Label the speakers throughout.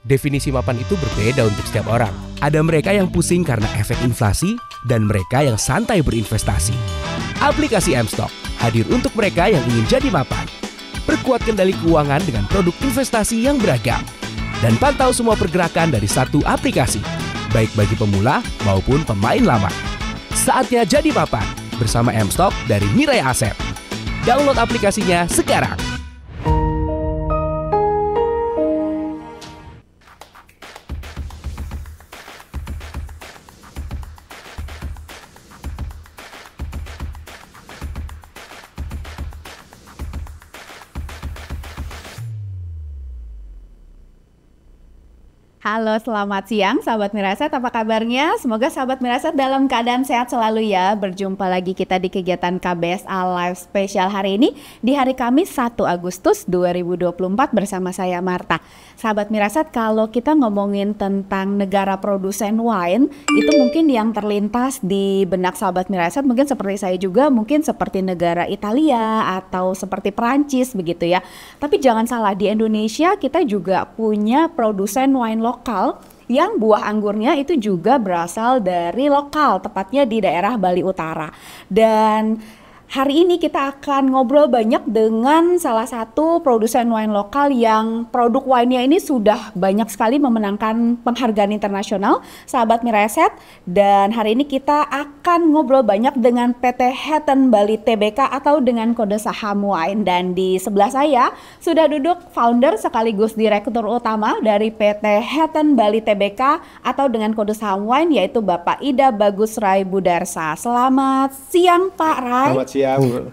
Speaker 1: Definisi mapan itu berbeda untuk setiap orang. Ada mereka yang pusing karena efek inflasi dan mereka yang santai berinvestasi. Aplikasi M-Stock hadir untuk mereka yang ingin jadi mapan. Perkuat kendali keuangan dengan produk investasi yang beragam. Dan pantau semua pergerakan dari satu aplikasi, baik bagi pemula maupun pemain lama. Saatnya jadi mapan bersama M-Stock dari Mirai Asset. Download aplikasinya sekarang.
Speaker 2: Halo, selamat siang sahabat Miraset, apa kabarnya? Semoga sahabat Miraset dalam keadaan sehat selalu ya. Berjumpa lagi kita di kegiatan KBSA Live Special hari ini di hari Kamis 1 Agustus 2024 bersama saya Marta. Sahabat Miraset, kalau kita ngomongin tentang negara produsen wine, itu mungkin yang terlintas di benak sahabat Miraset mungkin seperti saya juga, mungkin seperti negara Italia atau seperti Perancis begitu ya. Tapi jangan salah, di Indonesia kita juga punya produsen wine lokal yang buah anggurnya itu juga berasal dari lokal, tepatnya di daerah Bali Utara. Dan hari ini kita akan ngobrol banyak dengan salah satu produsen wine lokal yang produk wine-nya ini sudah banyak sekali memenangkan penghargaan internasional, sahabat Miraset. Dan hari ini kita akan ngobrol banyak dengan PT Hatton Bali Tbk atau dengan kode saham wine. Dan di sebelah saya sudah duduk founder sekaligus direktur utama dari PT Hatton Bali Tbk atau dengan kode saham wine, yaitu Bapak Ida Bagus Rai Budarsa. Selamat siang Pak Rai.
Speaker 3: Selamat siang.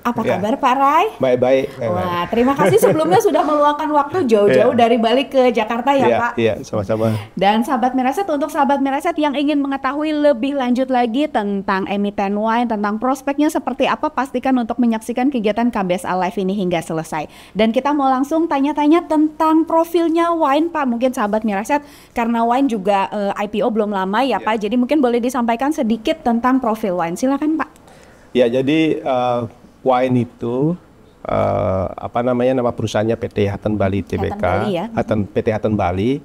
Speaker 2: Apa kabar Pak Rai?
Speaker 3: Baik-baik.
Speaker 2: Wah, terima kasih sebelumnya sudah meluangkan waktu jauh-jauh dari Bali ke Jakarta ya Pak.
Speaker 3: Iya, sama-sama.
Speaker 2: Dan sahabat Miraset, untuk sahabat Miraset yang ingin mengetahui lebih lanjut lagi tentang emiten wine, tentang prospeknya seperti apa, pastikan untuk menyaksikan kegiatan KBSA Live ini hingga selesai. Dan kita mau langsung tanya-tanya tentang profilnya wine Pak. Mungkin sahabat Miraset, karena wine juga IPO belum lama ya Pak, jadi mungkin boleh disampaikan sedikit tentang profil wine. Silakan Pak.
Speaker 3: Ya, jadi wine itu nama perusahaannya PT Hatton Bali Tbk,
Speaker 2: ya?
Speaker 3: PT Hatton Bali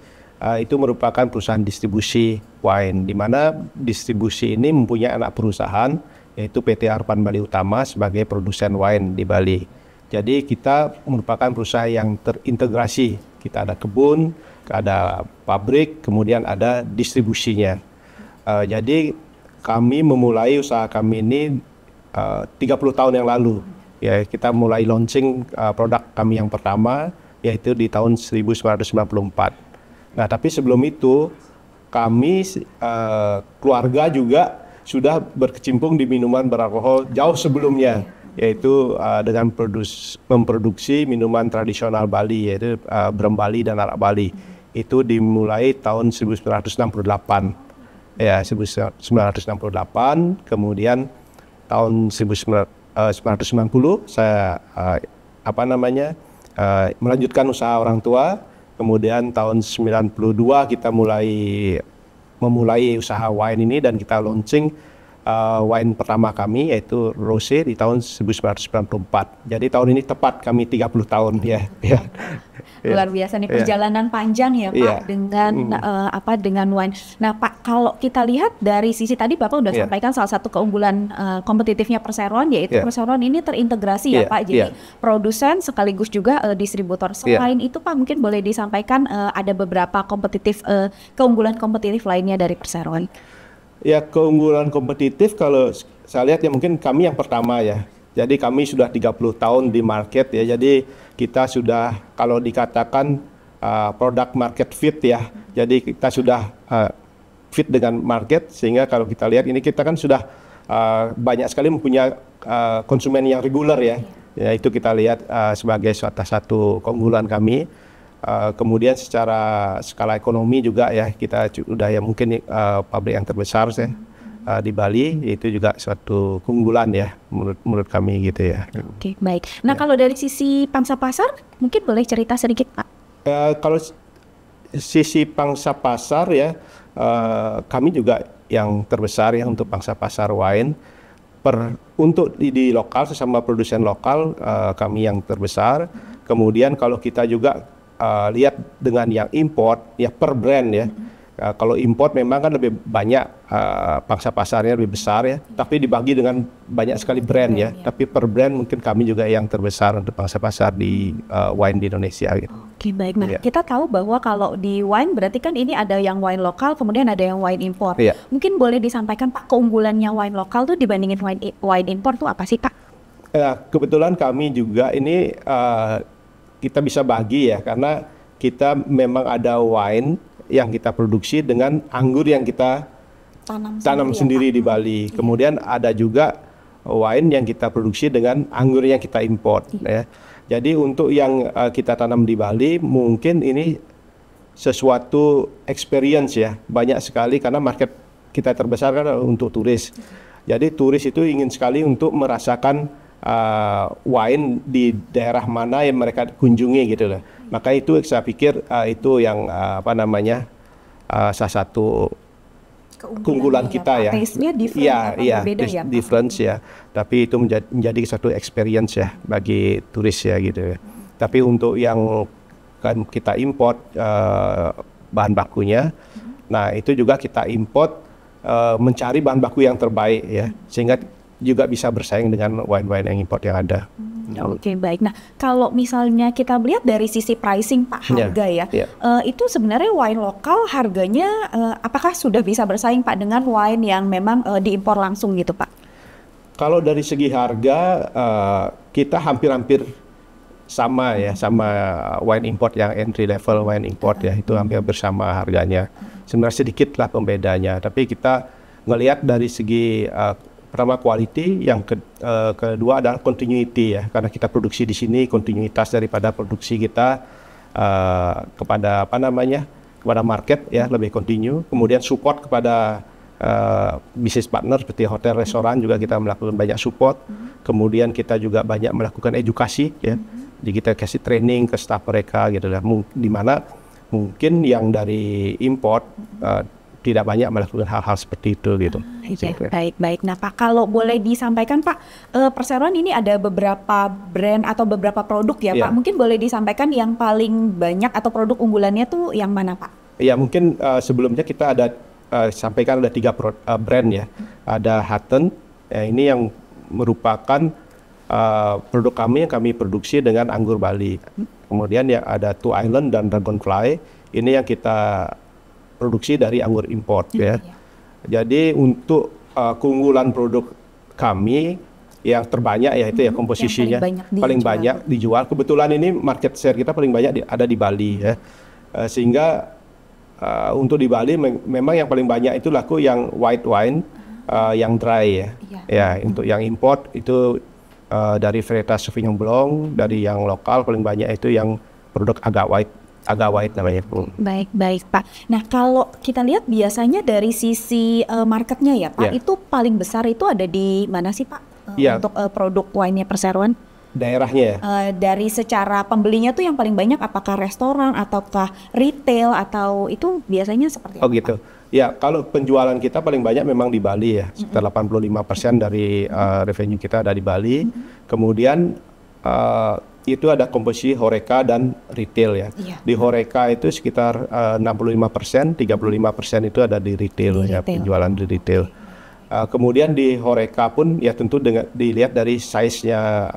Speaker 3: itu merupakan perusahaan distribusi wine, di mana distribusi ini mempunyai anak perusahaan yaitu PT Arpan Bali Utama sebagai produsen wine di Bali. Jadi kita merupakan perusahaan yang terintegrasi. Kita ada kebun, ada pabrik, kemudian ada distribusinya. Jadi kami memulai usaha kami ini 30 tahun yang lalu. Ya, kita mulai launching produk kami yang pertama yaitu di tahun 1994. Nah, tapi sebelum itu kami keluarga juga sudah berkecimpung di minuman beralkohol jauh sebelumnya, yaitu dengan memproduksi minuman tradisional Bali, yaitu brem Bali dan arak Bali. Itu dimulai tahun 1968. Ya, 1968, kemudian tahun 1990 saya melanjutkan usaha orang tua. Kemudian tahun 92 kita memulai usaha wine ini dan kita launching wine pertama kami yaitu Rosé di tahun 1994. Jadi tahun ini tepat kami 30 tahun ya.
Speaker 2: Luar biasa nih perjalanan panjang ya Pak dengan wine. Nah Pak, kalau kita lihat dari sisi tadi Bapak udah sampaikan salah satu keunggulan kompetitifnya Perseroan yaitu Perseroan ini terintegrasi ya Pak. Jadi produsen sekaligus juga distributor. Selain itu Pak, mungkin boleh disampaikan ada beberapa keunggulan kompetitif lainnya dari Perseroan.
Speaker 3: Ya, keunggulan kompetitif kalau saya lihat ya mungkin kami yang pertama ya. Jadi kami sudah 30 tahun di market ya. Jadi kita sudah kalau dikatakan product market fit ya. Jadi kita sudah fit dengan market sehingga kalau kita lihat ini kita kan sudah banyak sekali mempunyai konsumen yang reguler ya. Ya itu kita lihat sebagai satu keunggulan kami. Kemudian secara skala ekonomi juga ya kita sudah ya mungkin pabrik yang terbesar di Bali, itu juga suatu keunggulan ya menurut kami gitu ya.
Speaker 2: Oke, baik. Nah kalau dari sisi pangsa pasar mungkin boleh cerita sedikit Pak?
Speaker 3: Kalau sisi pangsa pasar ya kami juga yang terbesar ya untuk pangsa pasar wine. Untuk di lokal sesama produsen lokal kami yang terbesar. Kemudian kalau kita juga lihat dengan yang import ya per brand ya. Kalau import memang kan lebih banyak pangsa pasarnya lebih besar ya, tapi dibagi dengan banyak sekali brand ya. Tapi per brand mungkin kami juga yang terbesar untuk pangsa pasar di wine di Indonesia gitu.
Speaker 2: Oke, baik. Nah, kita tahu bahwa kalau di wine berarti kan ini ada yang wine lokal, kemudian ada yang wine import. Mungkin boleh disampaikan Pak, keunggulannya wine lokal tuh dibandingin wine import tuh apa sih Pak?
Speaker 3: Kebetulan kami juga ini kita bisa bagi ya, karena kita memang ada wine yang kita produksi dengan anggur yang kita tanam sendiri di Bali. Kemudian ada juga wine yang kita produksi dengan anggur yang kita import ya. Jadi untuk yang kita tanam di Bali mungkin ini sesuatu experience ya, banyak sekali karena market kita terbesar kan untuk turis. Jadi turis itu ingin sekali untuk merasakan wine di daerah mana yang mereka kunjungi gitu loh. Maka itu saya pikir itu yang salah satu keunggulan kita ya.
Speaker 2: Taste-nya different, beda ya,
Speaker 3: difference ya. Tapi itu menjadi satu experience ya bagi turis ya gitu ya. Tapi untuk yang kan kita import bahan bakunya, nah itu juga kita import mencari bahan baku yang terbaik ya, sehingga juga bisa bersaing dengan wine-wine yang import yang ada.
Speaker 2: Oke, baik. Nah, kalau misalnya kita lihat dari sisi pricing Pak, harga itu sebenarnya wine lokal harganya apakah sudah bisa bersaing Pak dengan wine yang memang diimpor langsung gitu Pak?
Speaker 3: Kalau dari segi harga kita hampir-hampir sama ya, sama wine import yang entry level wine import ya, itu hampir sama harganya. Sebenarnya sedikit lah pembedanya, tapi kita ngelihat dari segi pertama quality, yang kedua adalah continuity ya, karena kita produksi di sini, kontinuitas daripada produksi kita kepada kepada market ya lebih continue. Kemudian support kepada bisnis partner seperti hotel, restoran juga kita melakukan banyak support. Kemudian kita juga banyak melakukan edukasi ya, jadi kita kasih training ke staff mereka gitu lah, di mana mungkin yang dari import tidak banyak melakukan hal-hal seperti itu gitu.
Speaker 2: Baik. Nah Pak, kalau boleh disampaikan Pak, perseroan ini ada beberapa brand atau beberapa produk ya Pak. Mungkin boleh disampaikan yang paling banyak atau produk unggulannya tuh yang mana Pak?
Speaker 3: Ya mungkin sebelumnya kita ada sampaikan ada 3 brand ya. Ada Hutton, ini yang merupakan produk kami yang kami produksi dengan anggur Bali. Kemudian yang ada Two Island dan Dragonfly, ini yang kita produksi dari anggur import ya. Jadi untuk keunggulan produk kami yang terbanyak yaitu ya komposisinya paling banyak dijual. Kebetulan ini market share kita paling banyak ada di Bali ya. Sehingga untuk di Bali memang yang paling banyak itu laku yang white wine yang dry ya. Ya, untuk yang import itu dari varietas Sauvignon Blanc, dari yang lokal paling banyak itu yang produk agak white namanya.
Speaker 2: Baik Pak. Nah kalau kita lihat biasanya dari sisi marketnya ya Pak, itu paling besar itu ada di mana sih Pak untuk produk wine-nya perseroan?
Speaker 3: Daerahnya ya?
Speaker 2: Dari secara pembelinya tuh yang paling banyak apakah restoran ataukah retail atau itu biasanya seperti apa?
Speaker 3: Oh gitu. Ya kalau penjualan kita paling banyak memang di Bali ya, sekitar 85% dari revenue kita ada di Bali. Kemudian itu ada komposisi Horeca dan retail ya. Di Horeca itu sekitar 65%, 35% itu ada di retail ya, penjualan di retail. Kemudian di Horeca pun ya tentu dilihat dari size-nya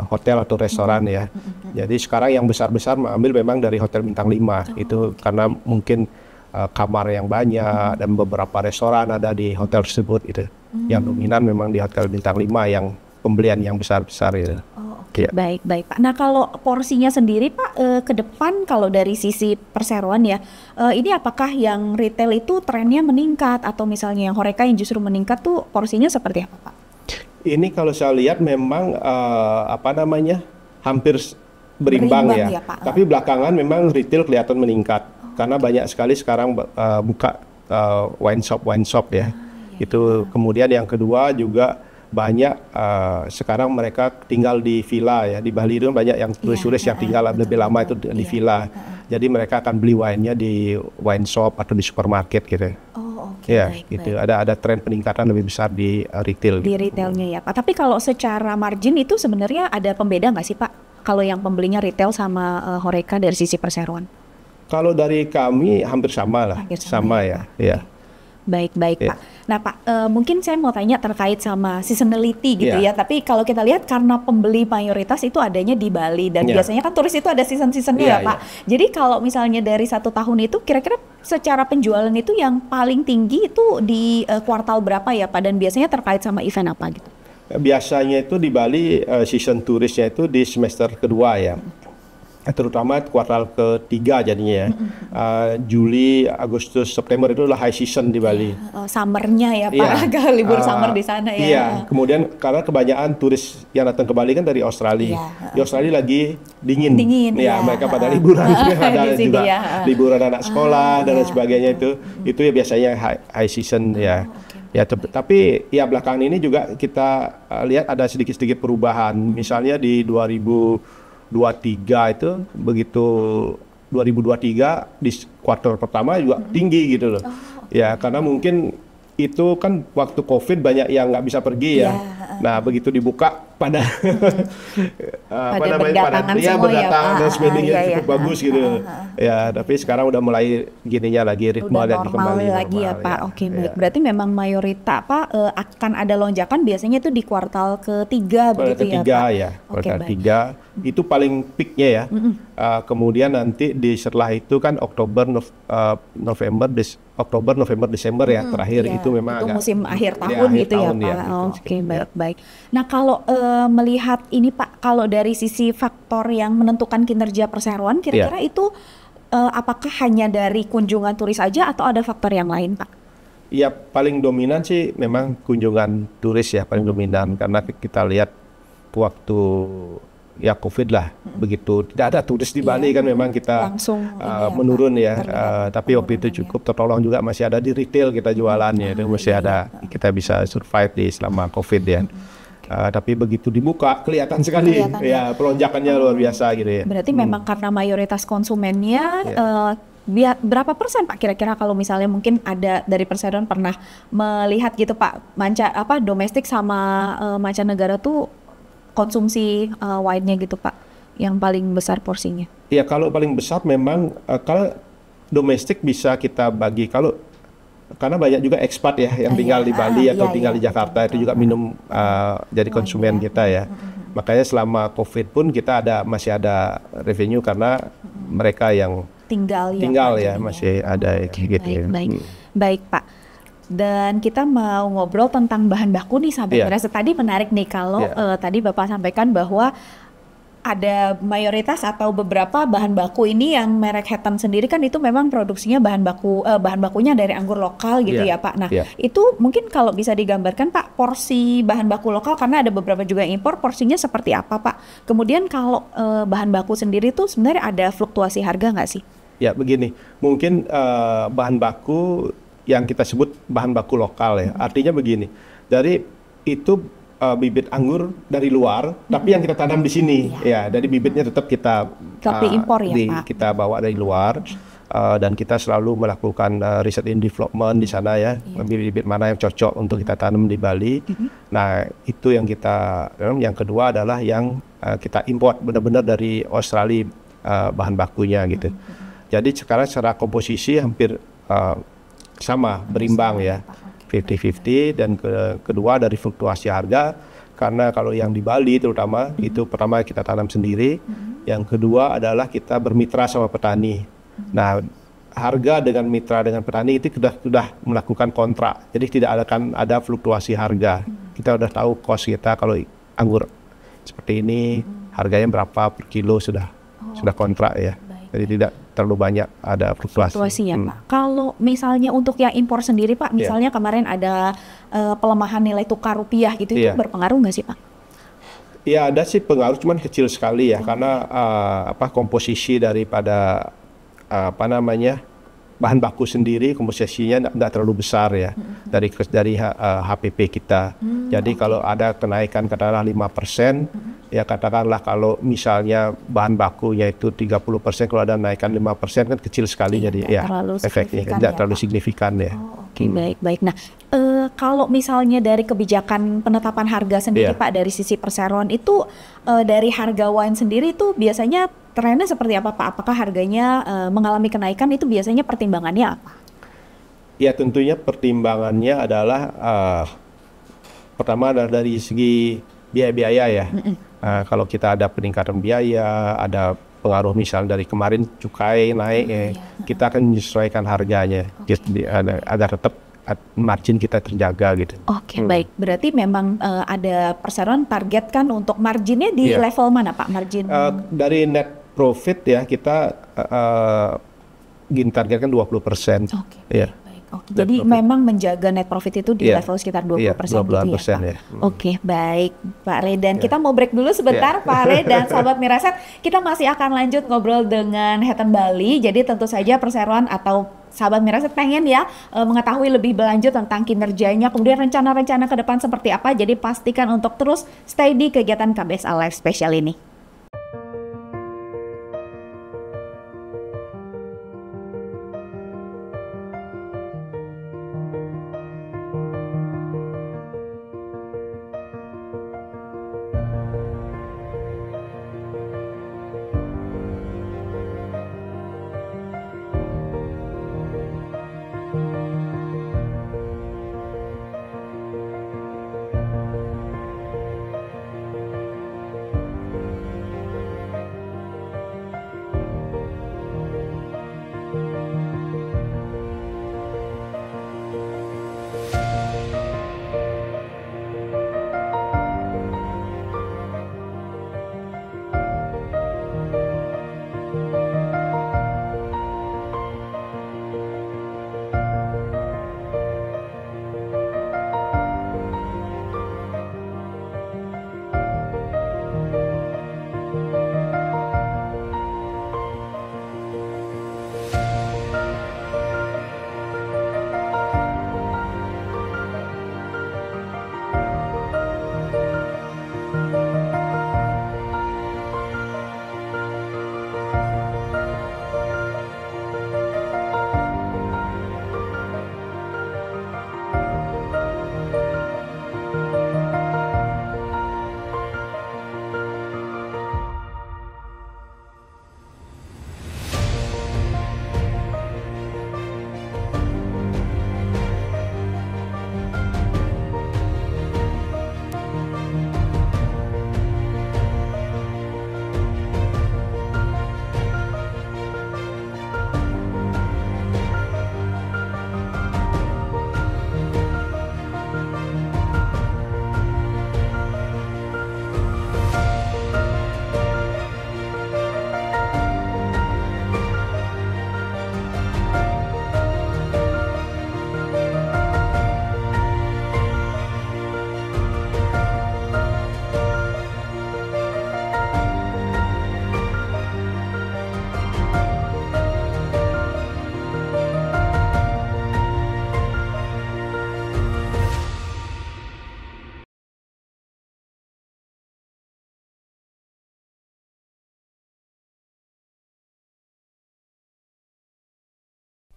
Speaker 3: hotel atau restoran ya. Jadi sekarang yang besar-besar mengambil memang dari hotel bintang 5 itu karena mungkin kamar yang banyak dan beberapa restoran ada di hotel tersebut itu. Yang dominan memang di hotel bintang 5 yang pembelian yang besar-besar itu.
Speaker 2: Baik Pak. Nah kalau porsinya sendiri Pak ke depan kalau dari sisi perseroan ya, ini apakah yang retail itu trennya meningkat atau misalnya yang Horeca yang justru meningkat tuh porsinya seperti apa Pak?
Speaker 3: Ini kalau saya lihat memang hampir berimbang ya Pak. Tapi belakangan memang retail kelihatan meningkat karena banyak sekali sekarang buka wine shop ya. Itu kemudian yang kedua juga banyak sekarang mereka tinggal di villa ya, di Bali itu banyak yang turis-turis yang tinggal lebih lama itu di villa. Jadi mereka akan beli wine-nya di wine shop atau di supermarket gitu. Gitu. Ada tren peningkatan lebih besar di retail.
Speaker 2: Di retailnya ya Pak. Tapi kalau secara margin itu sebenarnya ada pembeda nggak sih Pak? kalau yang pembelinya retail sama Horeca dari sisi perseroan?
Speaker 3: Kalau dari kami hampir sama lah,
Speaker 2: Hampir
Speaker 3: sama ya. Ya.
Speaker 2: Baik
Speaker 3: Iya.
Speaker 2: Pak. Nah Pak, mungkin saya mau tanya terkait sama seasonality gitu
Speaker 3: Iya.
Speaker 2: ya. Tapi kalau kita lihat karena pembeli mayoritas itu adanya di Bali dan
Speaker 3: Iya.
Speaker 2: biasanya kan turis itu ada season-seasonnya
Speaker 3: Iya,
Speaker 2: ya Pak. Jadi kalau misalnya dari 1 tahun itu kira-kira secara penjualan itu yang paling tinggi itu di kuartal berapa ya Pak? Dan biasanya terkait sama event apa gitu?
Speaker 3: Biasanya itu di Bali season turisnya itu di semester kedua ya. Terutama kuartal ketiga jadinya ya. Juli, Agustus, September itu adalah high season di Bali.
Speaker 2: Summernya ya Pak,
Speaker 3: Iya.
Speaker 2: agak libur summer di sana ya.
Speaker 3: Iya, kemudian karena kebanyakan turis yang datang ke Bali kan dari Australia.
Speaker 2: Iya.
Speaker 3: Di Australia lagi dingin.
Speaker 2: Dingin,
Speaker 3: Ya,
Speaker 2: iya.
Speaker 3: mereka pada liburan. Ada
Speaker 2: Di sini
Speaker 3: juga
Speaker 2: ya.
Speaker 3: liburan anak sekolah dan lain
Speaker 2: iya.
Speaker 3: sebagainya itu. Itu ya biasanya high season ya. Ya, tapi ya belakangan ini juga kita lihat ada sedikit-sedikit perubahan. Misalnya di 2023 itu begitu 2023 di kuartal pertama juga tinggi gitu loh. Ya, karena mungkin itu kan waktu COVID banyak yang nggak bisa pergi ya. Nah, begitu dibuka pada
Speaker 2: Pada berdatangan semua ya,
Speaker 3: berdatangan
Speaker 2: Pak.
Speaker 3: dan spendingnya
Speaker 2: Iya,
Speaker 3: cukup
Speaker 2: iya.
Speaker 3: bagus gitu. Ya, tapi sekarang udah mulai gininya lagi ritme
Speaker 2: Udah
Speaker 3: dan
Speaker 2: normal
Speaker 3: kembali
Speaker 2: lagi ya
Speaker 3: normal,
Speaker 2: Pak. Oke, baik.
Speaker 3: Ya.
Speaker 2: Berarti memang mayoritas akan ada lonjakan biasanya itu di kuartal ketiga
Speaker 3: Kuartal
Speaker 2: begitu ya
Speaker 3: ketiga
Speaker 2: Pak.
Speaker 3: ya,
Speaker 2: Oke,
Speaker 3: kuartal
Speaker 2: baik.
Speaker 3: tiga itu paling peaknya ya. Kemudian nanti setelah itu kan Oktober, November, Desember ya terakhir
Speaker 2: Iya,
Speaker 3: itu memang
Speaker 2: itu
Speaker 3: agak
Speaker 2: musim akhir
Speaker 3: ya,
Speaker 2: tahun
Speaker 3: akhir
Speaker 2: gitu ya
Speaker 3: tahun
Speaker 2: Pak.
Speaker 3: gitu.
Speaker 2: Oke,
Speaker 3: Ya.
Speaker 2: baik. Nah, kalau melihat ini Pak, kalau dari sisi faktor yang menentukan kinerja perseroan kira-kira itu apakah hanya dari kunjungan turis aja atau ada faktor yang lain Pak?
Speaker 3: Ya paling dominan sih memang kunjungan turis ya paling dominan karena kita lihat waktu ya COVID lah begitu tidak ada turis di Bali kan memang kita
Speaker 2: Langsung
Speaker 3: menurun
Speaker 2: Pak,
Speaker 3: ya.
Speaker 2: terlihat
Speaker 3: Tapi waktu itu cukup tertolong juga masih ada di retail kita jualannya itu masih ada kita bisa survive di selama COVID ya. Tapi begitu dibuka kelihatan sekali
Speaker 2: Kelihatan,
Speaker 3: ya pelonjakannya luar biasa gitu ya.
Speaker 2: Berarti memang karena mayoritas konsumennya berapa persen Pak kira-kira kalau misalnya mungkin ada dari perseroan pernah melihat gitu Pak domestik sama mancanegara tuh konsumsi wine-nya gitu Pak yang paling besar porsinya?
Speaker 3: Ya kalau paling besar memang kalau domestik bisa kita bagi karena banyak juga ekspat ya yang tinggal di Bali atau tinggal di Jakarta itu juga minum jadi konsumen kita ya. Makanya selama COVID pun kita masih ada revenue karena mereka yang tinggal
Speaker 2: Pak,
Speaker 3: ya
Speaker 2: jadinya.
Speaker 3: masih ada gitu ya.
Speaker 2: Baik Pak. Dan kita mau ngobrol tentang bahan baku nih sahabat Mirasa. Tadi menarik nih kalau tadi Bapak sampaikan bahwa ada mayoritas atau beberapa bahan baku ini yang merek Hettan sendiri kan itu memang produksinya bahan bakunya dari anggur lokal gitu ya Pak. Nah itu mungkin kalau bisa digambarkan Pak porsi bahan baku lokal karena ada beberapa juga yang impor porsinya seperti apa Pak. Kemudian kalau bahan baku sendiri tuh sebenarnya ada fluktuasi harga nggak sih?
Speaker 3: Ya begini, mungkin bahan baku yang kita sebut bahan baku lokal ya. Artinya begini, dari itu bibit anggur dari luar, tapi yang kita tanam di sini, ya. Dari bibitnya tetap kita
Speaker 2: impor ya Pak.
Speaker 3: Kita bawa dari luar, dan kita selalu melakukan riset and development di sana ya, bibit mana yang cocok untuk kita tanam di Bali. Nah itu yang yang kedua adalah yang kita import benar-benar dari Australia bahan bakunya gitu. Jadi sekarang secara komposisi hampir sama berimbang ya. 50-50 dan kedua dari fluktuasi harga karena kalau yang di Bali terutama itu pertama kita tanam sendiri, yang kedua adalah kita bermitra sama petani. Nah harga dengan mitra dengan petani itu sudah melakukan kontrak, jadi tidak akan ada fluktuasi harga. Kita udah tahu cost kita kalau anggur seperti ini harganya berapa per kilo sudah kontrak ya. Jadi tidak terlalu banyak ada fluktuasi
Speaker 2: ya Pak. Kalau misalnya untuk yang impor sendiri Pak, misalnya kemarin ada pelemahan nilai tukar rupiah gitu, itu berpengaruh nggak sih Pak?
Speaker 3: Ya ada sih pengaruh, cuman kecil sekali ya, karena komposisi daripada bahan baku sendiri komposisinya tidak terlalu besar ya dari HPP kita. Jadi kalau ada kenaikan katakanlah 5%, ya katakanlah kalau misalnya bahan bakunya itu 30%, kalau ada naikkan 5% kan kecil sekali, jadi ya efeknya tidak terlalu signifikan ya.
Speaker 2: Oke, baik. Nah Kalau misalnya dari kebijakan penetapan harga sendiri Pak, dari sisi perseroan itu dari harga wine sendiri itu biasanya trennya seperti apa Pak? Apakah harganya mengalami kenaikan, itu biasanya pertimbangannya apa?
Speaker 3: Ya tentunya pertimbangannya adalah pertama adalah dari segi biaya-biaya ya. Kalau kita ada peningkatan biaya, ada pengaruh misalnya dari kemarin cukai naik, kita akan menyesuaikan harganya. Ada tetap margin kita terjaga gitu.
Speaker 2: Oke, baik. Berarti memang ada perseroan targetkan untuk marginnya di level mana Pak? Margin
Speaker 3: dari net profit ya kita targetkan 20%. Ya.
Speaker 2: Oke, jadi memang menjaga net profit itu di level sekitar 20% gitu ya Pak?
Speaker 3: Ya.
Speaker 2: Oke, baik Pak Redan. Kita mau break dulu sebentar Pak Redan, sahabat Miraset. Kita masih akan lanjut ngobrol dengan Hatten Bali. Jadi tentu saja perseroan atau sahabat Miraset pengen ya mengetahui lebih berlanjut tentang kinerjanya, kemudian rencana-rencana ke depan seperti apa. Jadi pastikan untuk terus stay di kegiatan KBSA Live Special ini.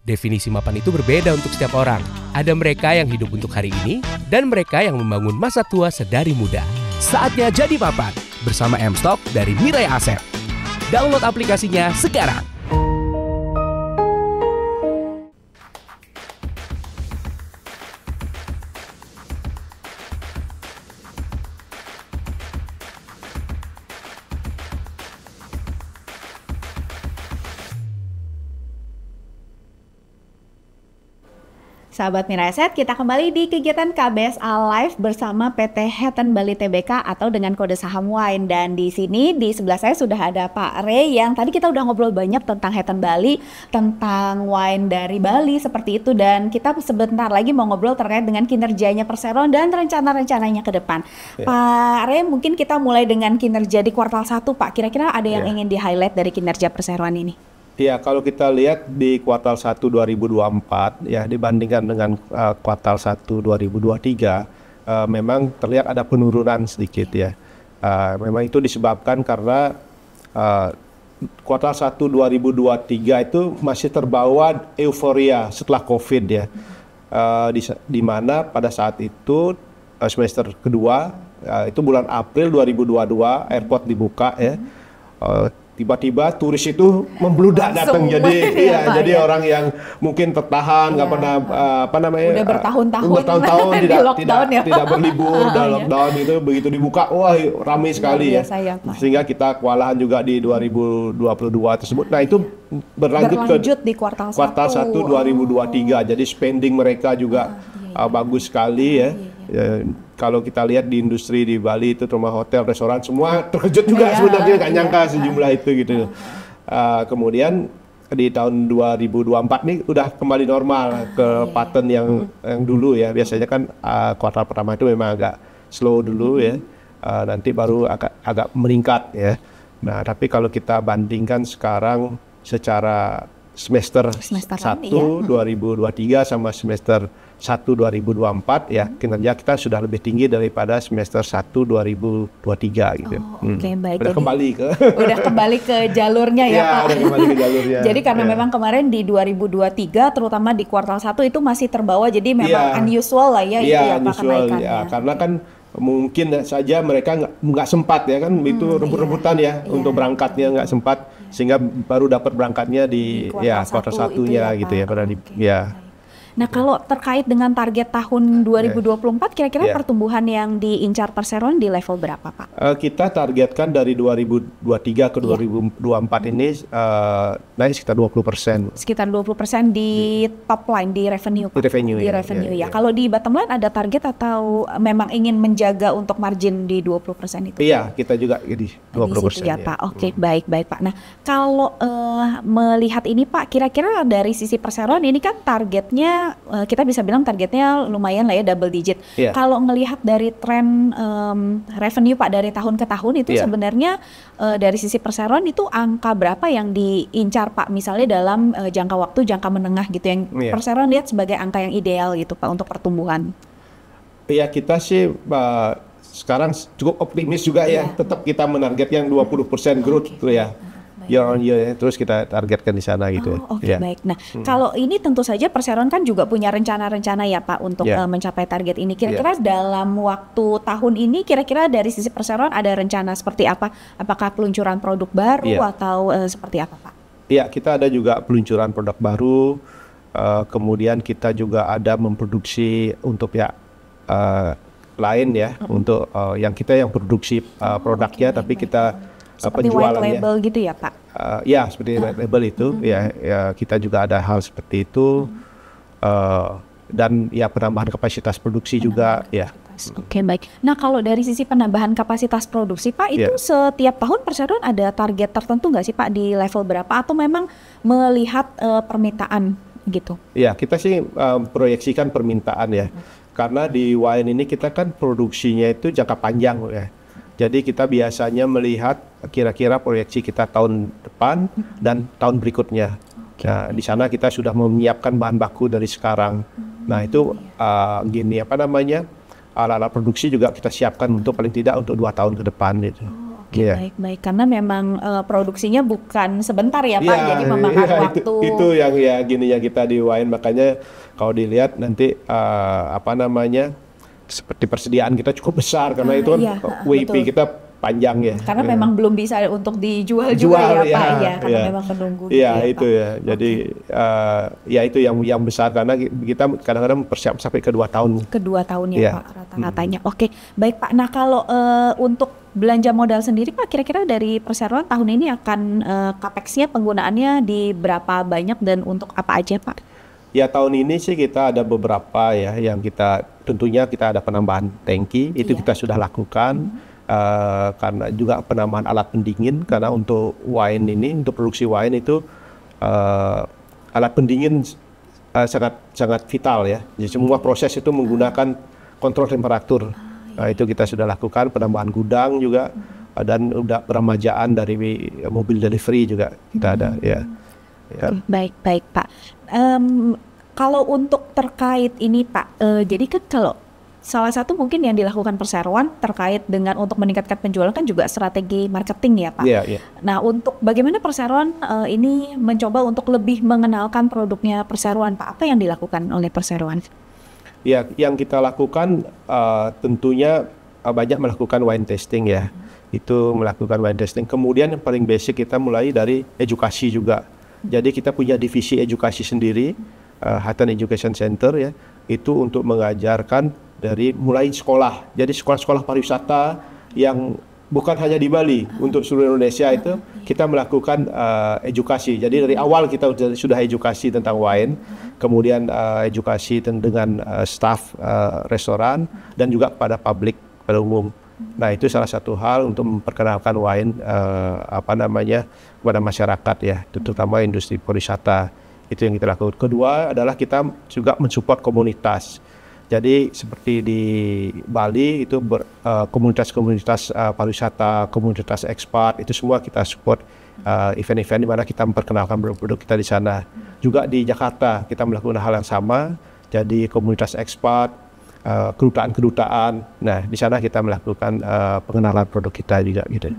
Speaker 1: Definisi mapan itu berbeda untuk setiap orang. Ada mereka yang hidup untuk hari ini, dan mereka yang membangun masa tua sedari muda. Saatnya jadi mapan bersama M-Stock dari Mirai Asset. Download aplikasinya sekarang.
Speaker 2: Sahabat Miraset, kita kembali di kegiatan KBSA Live bersama PT Hatten Bali Tbk atau dengan kode saham Wine. Dan di sini di sebelah saya sudah ada Pak Ray yang tadi kita udah ngobrol banyak tentang Hatten Bali, tentang wine dari Bali seperti itu. Dan kita sebentar lagi mau ngobrol terkait dengan kinerjanya perseroan dan rencana-rencananya ke depan. Pak Ray, mungkin kita mulai dengan kinerja di kuartal 1 Pak. Kira-kira ada yang ingin di-highlight dari kinerja perseroan ini?
Speaker 3: Ya, kalau kita lihat di kuartal 1 2024 ya dibandingkan dengan kuartal 1 2023 memang terlihat ada penurunan sedikit ya. Memang itu disebabkan karena kuartal 1 2023 itu masih terbawa euforia setelah Covid ya. di mana pada saat itu semester kedua itu bulan April 2022 airport dibuka ya. Tiba-tiba turis itu membludak datang, jadi orang yang mungkin tertahan nggak pernah
Speaker 2: udah
Speaker 3: bertahun-tahun tidak berlibur dalam lockdown itu, begitu dibuka wah ramai sekali ya. Sehingga kita kewalahan juga di 2022 tersebut. Nah itu berlanjut
Speaker 2: di kuartal
Speaker 3: 1 2023. Jadi spending mereka juga bagus sekali ya. Kalau kita lihat di industri di Bali itu rumah hotel, restoran semua terkejut juga sebenarnya, nggak nyangka sejumlah itu gitu. Kemudian di tahun 2024 nih udah kembali normal ke pattern yang dulu ya. Biasanya kan kuartal pertama itu memang agak slow dulu ya. Nanti baru agak meningkat ya. Nah, tapi kalau kita bandingkan sekarang secara semester 1 2023 sama semester 1 2024 ya, kinerja kita sudah lebih tinggi daripada semester 1 2023 gitu.
Speaker 2: Baik.
Speaker 3: Udah
Speaker 2: kembali ke jalurnya ya Pak.
Speaker 3: Udah kembali ke jalurnya.
Speaker 2: Jadi karena memang kemarin di 2023 terutama di kuartal 1 itu masih terbawa, jadi memang unusual lah ya itu ya Pak kenaikannya.
Speaker 3: Ya, karena kan mungkin saja mereka nggak sempat ya kan, itu rebut-rebutan ya untuk berangkatnya nggak sempat, sehingga baru dapat berangkatnya di kuartal satunya gitu ya pada
Speaker 2: Nah, kalau terkait dengan target tahun 2024, kira-kira pertumbuhan yang diincar perseroan di level berapa, Pak?
Speaker 3: Kita targetkan dari 2023 ke 2024 ini naik sekitar 20%.
Speaker 2: Sekitar 20% di top line, di revenue, Pak? Di revenue ya. Kalau di bottom line ada target atau memang ingin menjaga untuk margin di 20% itu?
Speaker 3: Iya, kita juga di 20%.
Speaker 2: Ya, Pak. Oke, baik Pak. Nah, kalau melihat ini Pak, kira-kira dari sisi perseroan ini kan targetnya kita bisa bilang targetnya lumayan lah ya, double digit. Kalau ngelihat dari tren revenue Pak dari tahun ke tahun itu sebenarnya dari sisi perseroan itu angka berapa yang diincar Pak, misalnya dalam jangka waktu jangka menengah gitu yang perseroan lihat sebagai angka yang ideal gitu Pak untuk pertumbuhan?
Speaker 3: Iya, kita sih sekarang cukup optimis juga ya, tetap kita menarget yang 20% growth gitu ya. Year on year, terus kita targetkan di sana gitu.
Speaker 2: Baik. Nah, kalau ini tentu saja perseroan kan juga punya rencana-rencana ya Pak untuk mencapai target ini. Kira-kira dalam waktu tahun ini, kira-kira dari sisi perseroan ada rencana seperti apa? Apakah peluncuran produk baru atau seperti apa Pak?
Speaker 3: Iya, kita ada juga peluncuran produk baru. Kemudian kita juga ada memproduksi untuk lain ya, untuk yang produksi produknya, tapi kita
Speaker 2: seperti white label gitu ya Pak?
Speaker 3: Ya, seperti white label itu ya kita juga ada hal seperti itu, dan ya penambahan kapasitas produksi juga ya.
Speaker 2: Baik. Nah, kalau dari sisi penambahan kapasitas produksi Pak, itu setiap tahun perseroan ada target tertentu nggak sih Pak di level berapa, atau memang melihat permintaan gitu? Ya,
Speaker 3: kita sih proyeksikan permintaan ya, karena di wine ini kita kan produksinya itu jangka panjang ya. Jadi kita biasanya melihat kira-kira proyeksi kita tahun depan dan tahun berikutnya. Nah, di sana kita sudah menyiapkan bahan baku dari sekarang. Nah, itu alat-alat produksi juga kita siapkan untuk paling tidak untuk 2 tahun ke depan gitu.
Speaker 2: Baik. Karena memang produksinya bukan sebentar ya Pak, jadi memakan waktu.
Speaker 3: Itu yang yang kita di wine, makanya kalau dilihat nanti seperti persediaan kita cukup besar karena itu kan WIP kita panjang ya.
Speaker 2: Karena memang belum bisa untuk dijual juga ya Pak ya, karena memang menunggu.
Speaker 3: Itu ya. Jadi itu yang besar, karena kita kadang-kadang persiap sampai ke 2 tahun.
Speaker 2: Ke 2 tahun ya Pak rata-ratanya. Baik Pak. Nah, kalau untuk belanja modal sendiri Pak, kira-kira dari perseroan tahun ini akan capex-nya penggunaannya di berapa banyak dan untuk apa aja Pak?
Speaker 3: Ya, tahun ini sih kita ada beberapa ya yang tentunya kita ada penambahan tangki, itu kita sudah lakukan, karena juga penambahan alat pendingin, karena untuk wine ini, untuk produksi wine itu alat pendingin sangat vital ya. Jadi semua proses itu menggunakan kontrol temperatur. Itu kita sudah lakukan, penambahan gudang juga, dan udah peremajaan dari mobil delivery juga kita ada ya.
Speaker 2: Baik Pak. Kalau untuk terkait ini Pak, jadi kan kalau salah satu mungkin yang dilakukan perseroan terkait dengan untuk meningkatkan penjualan kan juga strategi marketing ya Pak. Nah, untuk bagaimana perseroan ini mencoba untuk lebih mengenalkan produknya perseroan Pak, apa yang dilakukan oleh perseroan?
Speaker 3: Ya, yang kita lakukan tentunya banyak melakukan wine tasting ya. Itu melakukan wine tasting. Kemudian yang paling basic kita mulai dari edukasi juga. Jadi kita punya divisi edukasi sendiri, Hutton Education Center ya. Itu untuk mengajarkan dari mulai sekolah. Jadi sekolah-sekolah pariwisata yang bukan hanya di Bali, untuk seluruh Indonesia itu kita melakukan edukasi. Jadi dari awal kita sudah edukasi tentang wine, kemudian edukasi dengan staff restoran dan juga pada publik pada umum. Nah, itu salah satu hal untuk memperkenalkan wine kepada masyarakat ya, terutama industri pariwisata. Itu yang kita lakukan. Kedua adalah kita juga mensupport komunitas. Jadi seperti di Bali itu komunitas-komunitas pariwisata, komunitas ekspat, itu semua kita support event-event di mana kita memperkenalkan produk-produk kita di sana. Juga di Jakarta kita melakukan hal yang sama. Jadi komunitas ekspat, kedutaan-kedutaan. Nah, di sana kita melakukan pengenalan produk kita juga gitu.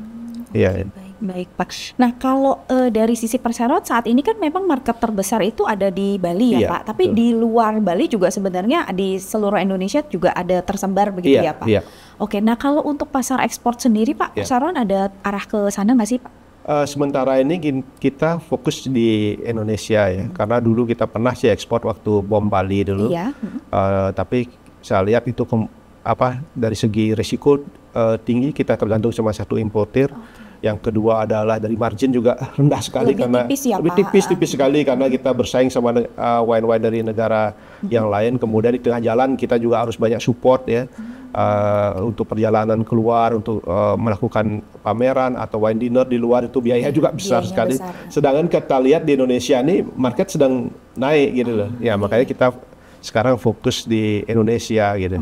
Speaker 3: Iya.
Speaker 2: Baik Pak. Nah kalau dari sisi perseroan saat ini kan memang market terbesar itu ada di Bali ya Pak. Tapi di luar Bali juga sebenarnya di seluruh Indonesia juga ada tersebar begitu ya Pak. Iya. Oke. Nah kalau untuk pasar ekspor sendiri Pak, perseroan ada arah ke sana nggak sih Pak?
Speaker 3: Sementara ini kita fokus di Indonesia ya. Karena dulu kita pernah sih ekspor waktu bom Bali dulu. Iya. Tapi saya lihat itu dari segi risiko tinggi, kita tergantung sama satu importir. Yang kedua adalah dari margin juga rendah sekali lebih tipis sekali karena kita bersaing sama wine-wine dari negara yang lain. Kemudian di tengah jalan kita juga harus banyak support ya untuk perjalanan keluar, untuk melakukan pameran atau wine dinner di luar, itu biaya juga besar sekali. Sedangkan kita lihat di Indonesia ini market sedang naik gitu loh. Ya makanya kita sekarang fokus di Indonesia gitu.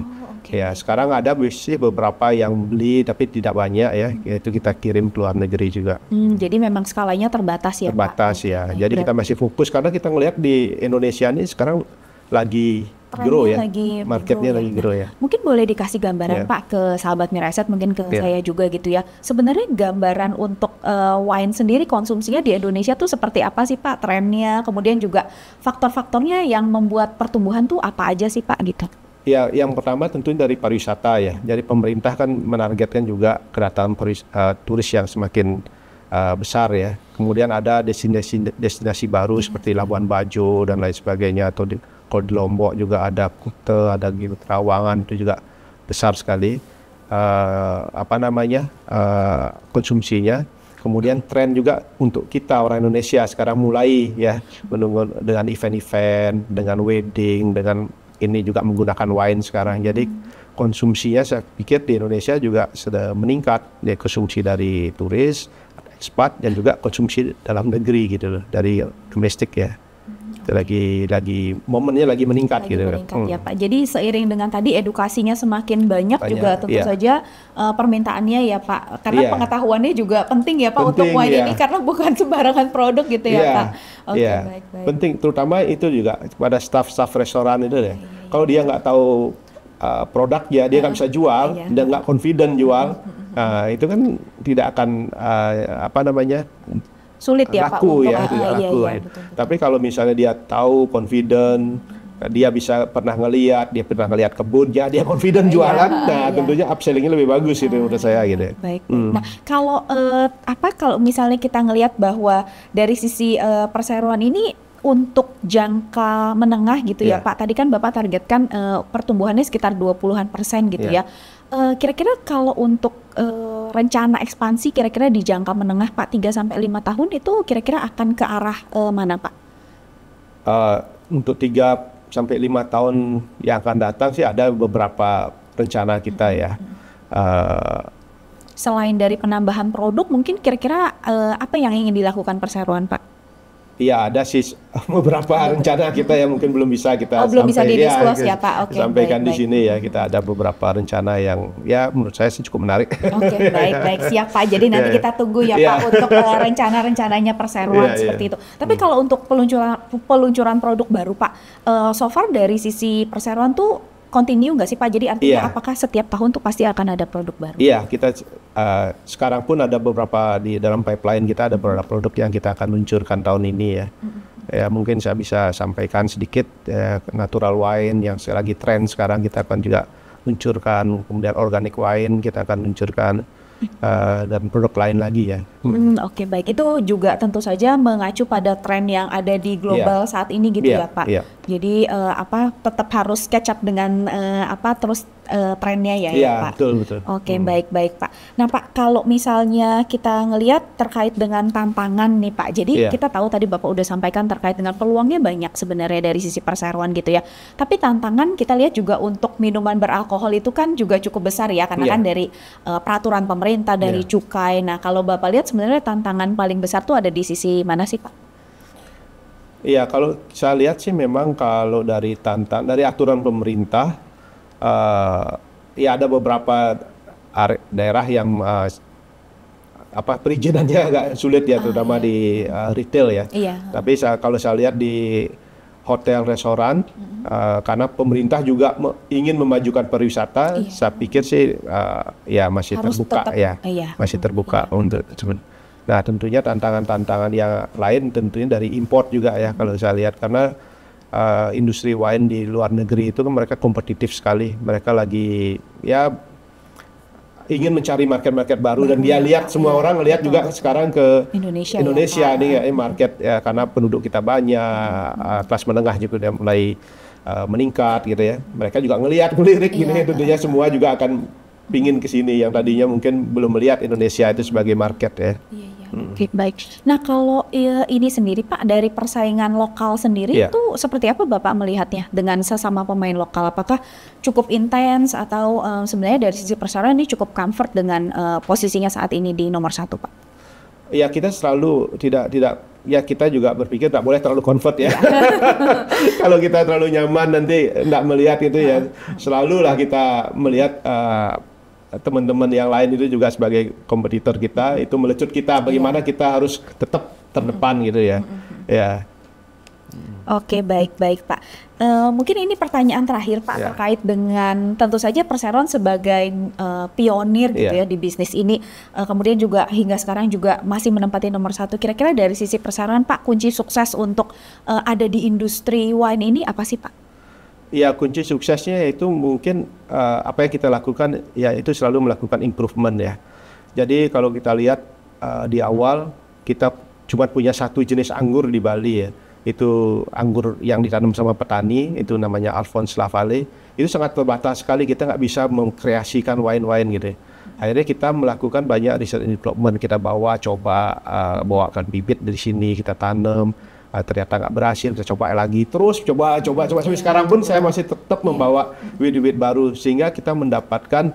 Speaker 3: Ya, sekarang ada beberapa yang beli tapi tidak banyak ya, itu kita kirim ke luar negeri juga.
Speaker 2: Jadi memang skalanya terbatas ya
Speaker 3: Terbatas Pak? Ya, jadi kita masih fokus karena kita ngelihat di Indonesia ini sekarang lagi grow ya, marketnya lagi grow ya.
Speaker 2: Mungkin boleh dikasih gambaran Pak ke sahabat Miraset, mungkin ke saya juga gitu ya. Sebenarnya gambaran untuk wine sendiri konsumsinya di Indonesia tuh seperti apa sih Pak trennya, kemudian juga faktor-faktornya yang membuat pertumbuhan tuh apa aja sih Pak gitu?
Speaker 3: Ya, yang pertama tentunya dari pariwisata ya. Jadi pemerintah kan menargetkan juga kedatangan turis yang semakin besar ya. Kemudian ada destinasi baru seperti Labuan Bajo dan lain sebagainya. Atau kalau di Lombok juga ada Kuta, ada Trawangan, itu juga besar sekali konsumsinya. Kemudian tren juga untuk kita orang Indonesia sekarang mulai ya menunggu dengan event-event, dengan wedding, dengan ini juga menggunakan wine sekarang. Jadi konsumsinya saya pikir di Indonesia juga sudah meningkat ya, konsumsi dari turis, ekspat dan juga konsumsi dalam negeri gitu loh, dari domestik ya. Lagi momennya lagi meningkat gitu.
Speaker 2: Ya Pak. Jadi seiring dengan tadi edukasinya semakin banyak juga tentu saja permintaannya ya Pak. Karena pengetahuannya juga penting ya Pak untuk wine ini, karena bukan sembarangan produk gitu ya Pak.
Speaker 3: Baik. Penting, terutama itu juga kepada staff restoran itu ya. Kalau dia nggak tahu produknya, dia nggak bisa jual dan nggak confident jual, itu kan tidak akan
Speaker 2: sulit ya
Speaker 3: laku,
Speaker 2: Pak.
Speaker 3: Ya, tidak laku. Betul. Tapi kalau misalnya dia tahu, confident, dia pernah ngelihat kebunnya, dia confident jualan, tentunya upsellingnya lebih bagus itu menurut saya gitu.
Speaker 2: Baik. Nah, kalau misalnya kita ngelihat bahwa dari sisi perseroan ini untuk jangka menengah gitu ya Pak. Tadi kan Bapak targetkan pertumbuhannya sekitar 20% gitu ya. Kira-kira kalau untuk rencana ekspansi kira-kira di jangka menengah Pak 3-5 tahun itu kira-kira akan ke arah mana Pak?
Speaker 3: Untuk 3-5 tahun yang akan datang sih ada beberapa rencana kita ya.
Speaker 2: Selain dari penambahan produk, mungkin kira-kira apa yang ingin dilakukan perseroan Pak?
Speaker 3: Iya, ada sih beberapa rencana kita yang mungkin belum bisa kita
Speaker 2: Pak.
Speaker 3: Sampaikan di sini ya. Kita ada beberapa rencana yang ya menurut saya sih cukup menarik.
Speaker 2: Baik siap Pak. Jadi nanti kita tunggu ya Pak untuk rencana-rencananya perseroan seperti itu. Tapi kalau untuk peluncuran produk baru Pak, so far dari sisi perseroan tuh continue nggak sih Pak? Jadi artinya apakah setiap tahun tuh pasti akan ada produk baru?
Speaker 3: Iya, kita sekarang pun ada beberapa di dalam pipeline kita, ada produk-produk yang kita akan luncurkan tahun ini ya. Ya mungkin saya bisa sampaikan sedikit natural wine yang lagi tren sekarang, kita akan juga luncurkan, kemudian organic wine kita akan luncurkan, dan produk lain lagi ya.
Speaker 2: Oke, baik. Itu juga tentu saja mengacu pada tren yang ada di global saat ini gitu ya Pak. Jadi tetap harus catch up dengan terus trennya ya Pak.
Speaker 3: Betul.
Speaker 2: Oke, baik Pak. Nah Pak, kalau misalnya kita ngelihat terkait dengan tantangan nih Pak. Jadi kita tahu tadi Bapak udah sampaikan terkait dengan peluangnya banyak sebenarnya dari sisi perseroan gitu ya. Tapi tantangan kita lihat juga untuk minuman beralkohol itu kan juga cukup besar ya, karena kan dari peraturan pemerintah, dari cukai. Nah, kalau Bapak lihat sebenarnya tantangan paling besar tuh ada di sisi mana sih Pak?
Speaker 3: Iya, kalau saya lihat sih memang kalau dari aturan pemerintah, ada beberapa daerah yang perizinannya agak sulit ya, terutama di retail ya. Tapi kalau saya lihat di hotel, restoran, karena pemerintah juga ingin memajukan pariwisata, saya pikir sih masih harus terbuka masih terbuka untuk. Nah, tentunya tantangan-tantangan yang lain tentunya dari import juga ya, kalau saya lihat, karena industri wine di luar negeri itu kan mereka kompetitif sekali, mereka lagi ingin mencari market baru, dan dia lihat semua orang lihat juga sekarang ke Indonesia nih market ya, karena penduduk kita banyak, kelas menengah juga udah mulai meningkat gitu ya, mereka juga ngelirik gini, tentunya semua juga akan pingin ke sini yang tadinya mungkin belum melihat Indonesia itu sebagai market ya.
Speaker 2: Oke, baik. Nah, kalau ini sendiri Pak, dari persaingan lokal sendiri itu seperti apa Bapak melihatnya dengan sesama pemain lokal? Apakah cukup intens atau sebenarnya dari sisi persaingan ini cukup comfort dengan posisinya saat ini di nomor 1 Pak?
Speaker 3: Ya, kita selalu kita juga berpikir tak boleh terlalu comfort ya. Kalau kita terlalu nyaman nanti enggak melihat itu ya. Selalulah kita melihat teman-teman yang lain itu juga sebagai kompetitor kita, itu melecut kita, bagaimana kita harus tetap terdepan gitu ya.
Speaker 2: Oke, baik Pak. Mungkin ini pertanyaan terakhir Pak, terkait dengan tentu saja perseroan sebagai pionir gitu ya di bisnis ini, kemudian juga hingga sekarang juga masih menempati nomor 1. Kira-kira dari sisi perseroan Pak, kunci sukses untuk ada di industri wine ini apa sih Pak?
Speaker 3: Ya, kunci suksesnya itu mungkin apa yang kita lakukan itu selalu melakukan improvement ya. Jadi kalau kita lihat di awal kita cuma punya satu jenis anggur di Bali ya. Itu anggur yang ditanam sama petani, itu namanya Alphonse Lavallee. Itu sangat terbatas sekali, kita nggak bisa mengkreasikan wine-wine gitu ya. Akhirnya kita melakukan banyak research and development, kita bawakan bibit dari sini, kita tanam. Ternyata nggak berhasil, kita coba lagi, terus coba sampai sekarang pun saya masih tetap membawa bibit-bibit baru, sehingga kita mendapatkan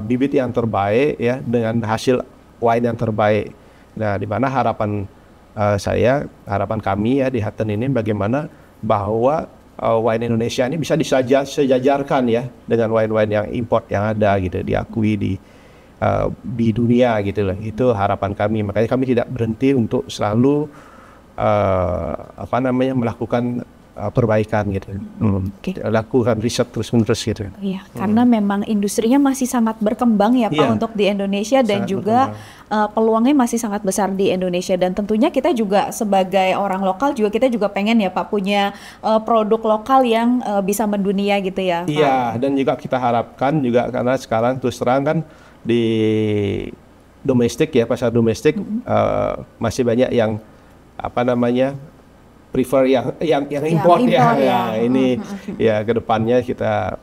Speaker 3: bibit yang terbaik ya, dengan hasil wine yang terbaik. Nah, di mana harapan kami ya di Hutton ini bagaimana bahwa wine Indonesia ini bisa disejajarkan ya dengan wine-wine yang import yang ada gitu, diakui di dunia gitu loh. Itu harapan kami, makanya kami tidak berhenti untuk selalu melakukan perbaikan gitu, lakukan riset terus-menerus gitu.
Speaker 2: Iya, karena memang industrinya masih sangat berkembang ya Pak untuk di Indonesia, dan juga peluangnya masih sangat besar di Indonesia, dan tentunya kita juga sebagai orang lokal juga kita juga pengen ya Pak punya produk lokal yang bisa mendunia gitu ya Pak.
Speaker 3: Iya, dan juga kita harapkan juga, karena sekarang terus terang kan di domestik ya, pasar domestik masih banyak yang prefer yang import ya. Ini ya kedepannya kita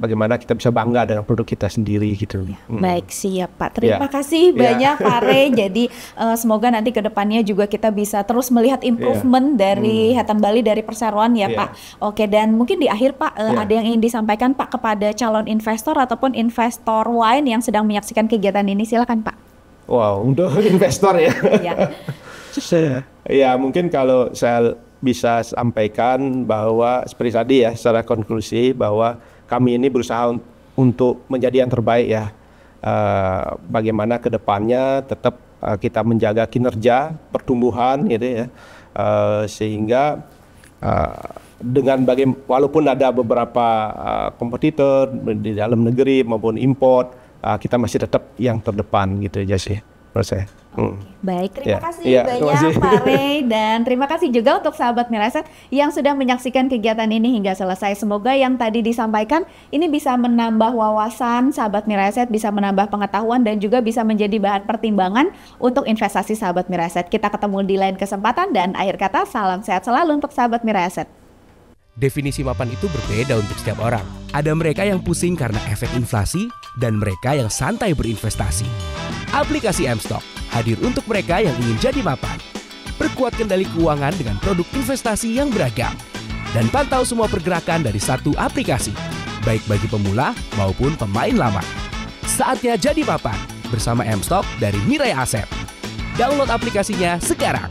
Speaker 3: bagaimana kita bisa bangga dengan produk kita sendiri gitu.
Speaker 2: Baik, siap Pak. Terima kasih banyak Pak Rey. Jadi semoga nanti kedepannya juga kita bisa terus melihat improvement dari Hutton Bali, dari perseroan ya Pak. Oke, dan mungkin di akhir Pak ada yang ingin disampaikan Pak kepada calon investor ataupun investor wine yang sedang menyaksikan kegiatan ini, silakan Pak.
Speaker 3: Wow, untuk investor ya. Ya, mungkin kalau saya bisa sampaikan bahwa seperti tadi ya, secara konklusi bahwa kami ini berusaha untuk menjadi yang terbaik ya. Bagaimana ke depannya tetap kita menjaga kinerja, pertumbuhan gitu ya. Sehingga walaupun ada beberapa kompetitor di dalam negeri maupun import, kita masih tetap yang terdepan gitu aja sih menurut saya.
Speaker 2: Baik, terima kasih
Speaker 3: terima
Speaker 2: banyak
Speaker 3: kasih.
Speaker 2: Pak Rey, dan terima kasih juga untuk sahabat Miraset yang sudah menyaksikan kegiatan ini hingga selesai. Semoga yang tadi disampaikan ini bisa menambah wawasan sahabat Miraset, bisa menambah pengetahuan dan juga bisa menjadi bahan pertimbangan untuk investasi sahabat Miraset. Kita ketemu di lain kesempatan, dan akhir kata salam sehat selalu untuk sahabat Miraset.
Speaker 1: Definisi mapan itu berbeda untuk setiap orang. Ada mereka yang pusing karena efek inflasi dan mereka yang santai berinvestasi. Aplikasi M-Stock hadir untuk mereka yang ingin jadi mapan. Perkuat kendali keuangan dengan produk investasi yang beragam. Dan pantau semua pergerakan dari satu aplikasi, baik bagi pemula maupun pemain lama. Saatnya jadi mapan bersama M-Stock dari Mirai Asset. Download aplikasinya sekarang.